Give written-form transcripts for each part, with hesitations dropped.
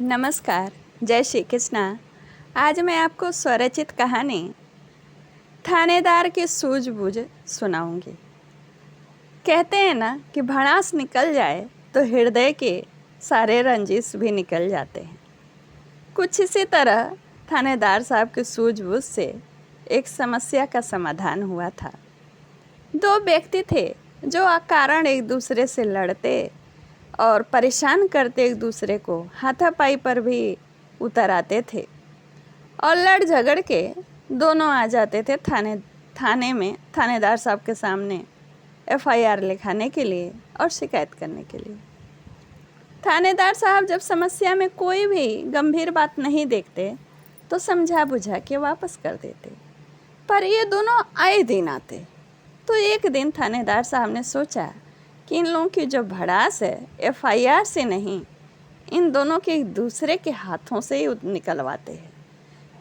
नमस्कार, जय श्री कृष्णा। आज मैं आपको स्वरचित कहानी थानेदार की सूझबूझ सुनाऊंगी। कहते हैं ना कि भड़ास निकल जाए तो हृदय के सारे रंजिश भी निकल जाते हैं। कुछ इसी तरह थानेदार साहब की सूझबूझ से एक समस्या का समाधान हुआ था। दो व्यक्ति थे जो अकारण एक दूसरे से लड़ते और परेशान करते एक दूसरे को हाथापाई पर भी उतर आते थे और लड़ झगड़ के दोनों आ जाते थे थाने में थानेदार साहब के सामने एफआईआर लिखाने के लिए और शिकायत करने के लिए। थानेदार साहब जब समस्या में कोई भी गंभीर बात नहीं देखते तो समझा बुझा के वापस कर देते, पर ये दोनों आए दिन आते। तो एक दिन थानेदार साहब ने सोचा कि इन लोगों की जो भड़ास है एफआईआर से नहीं, इन दोनों के एक दूसरे के हाथों से ही निकलवाते हैं।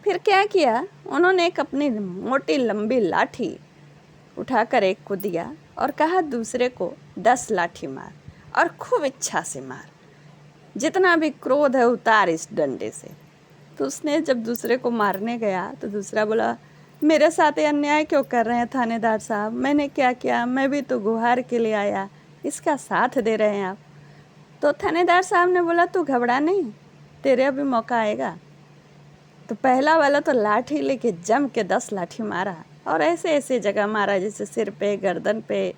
फिर क्या किया, उन्होंने एक अपनी मोटी लंबी लाठी उठाकर एक को दिया और कहा दूसरे को 10 लाठी मार और खूब इच्छा से मार, जितना भी क्रोध है उतार इस डंडे से। तो उसने जब दूसरे को मारने गया तो दूसरा बोला, मेरे साथ ये अन्याय क्यों कर रहे हैं थानेदार साहब, मैंने क्या किया, मैं भी तो गुहार के लिए आया, इसका साथ दे रहे हैं आप। तो थानेदार साहब ने बोला, तू घबरा नहीं, तेरे अभी मौका आएगा। तो पहला वाला तो लाठी लेके जम के 10 लाठी मारा और ऐसे ऐसे जगह मारा जैसे सिर पे, गर्दन पे,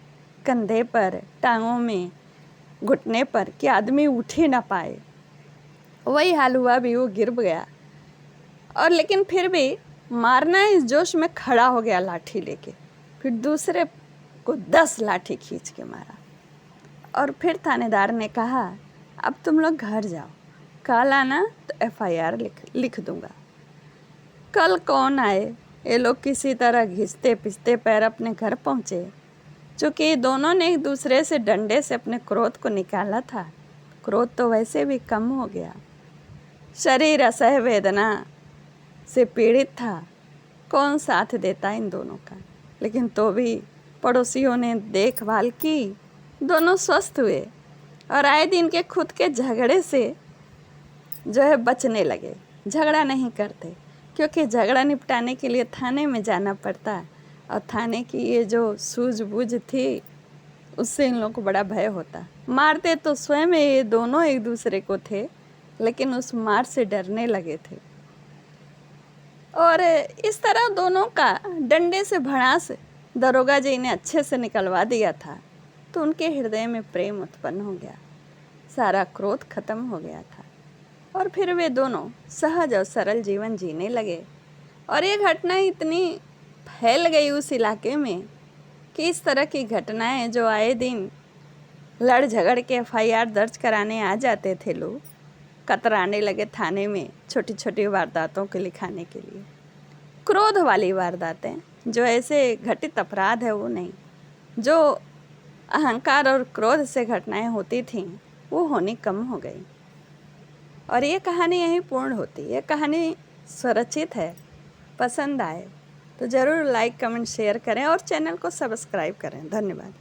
कंधे पर, टांगों में, घुटने पर, कि आदमी उठ ही ना पाए। वही हाल हुआ, भी वो गिर गया और लेकिन फिर भी मारना इस जोश में खड़ा हो गया लाठी लेके। फिर दूसरे को 10 लाठी खींच के मारा और फिर थानेदार ने कहा, अब तुम लोग घर जाओ, कल आना तो एफआईआर लिख दूंगा। कल कौन आए, ये लोग किसी तरह घिसते पिसते पैर अपने घर पहुँचे। चूँकि दोनों ने एक दूसरे से डंडे से अपने क्रोध को निकाला था, क्रोध तो वैसे भी कम हो गया। शरीर असह्य वेदना से पीड़ित था, कौन साथ देता इन दोनों का। लेकिन तो भी पड़ोसियों ने देखभाल की, दोनों स्वस्थ हुए और आए दिन के खुद के झगड़े से जो है बचने लगे। झगड़ा नहीं करते, क्योंकि झगड़ा निपटाने के लिए थाने में जाना पड़ता और थाने की ये जो सूझबूझ थी उससे इन लोगों को बड़ा भय होता। मारते तो स्वयं ये दोनों एक दूसरे को थे, लेकिन उस मार से डरने लगे थे। और इस तरह दोनों का डंडे से भड़ास दरोगा जी ने अच्छे से निकलवा दिया था। तो उनके हृदय में प्रेम उत्पन्न हो गया, सारा क्रोध खत्म हो गया था और फिर वे दोनों सहज और सरल जीवन जीने लगे। और ये घटना इतनी फैल गई उस इलाके में कि इस तरह की घटनाएं जो आए दिन लड़ झगड़ के एफआईआर दर्ज कराने आ जाते थे, लोग कतराने लगे थाने में छोटी छोटी वारदातों को लिखाने के लिए। क्रोध वाली वारदातें, जो ऐसे घटित अपराध है वो नहीं, जो अहंकार और क्रोध से घटनाएं होती थीं वो होनी कम हो गई। और ये कहानी यहीं पूर्ण होती। ये कहानी स्वरचित है, पसंद आए तो ज़रूर लाइक कमेंट शेयर करें और चैनल को सब्सक्राइब करें। धन्यवाद।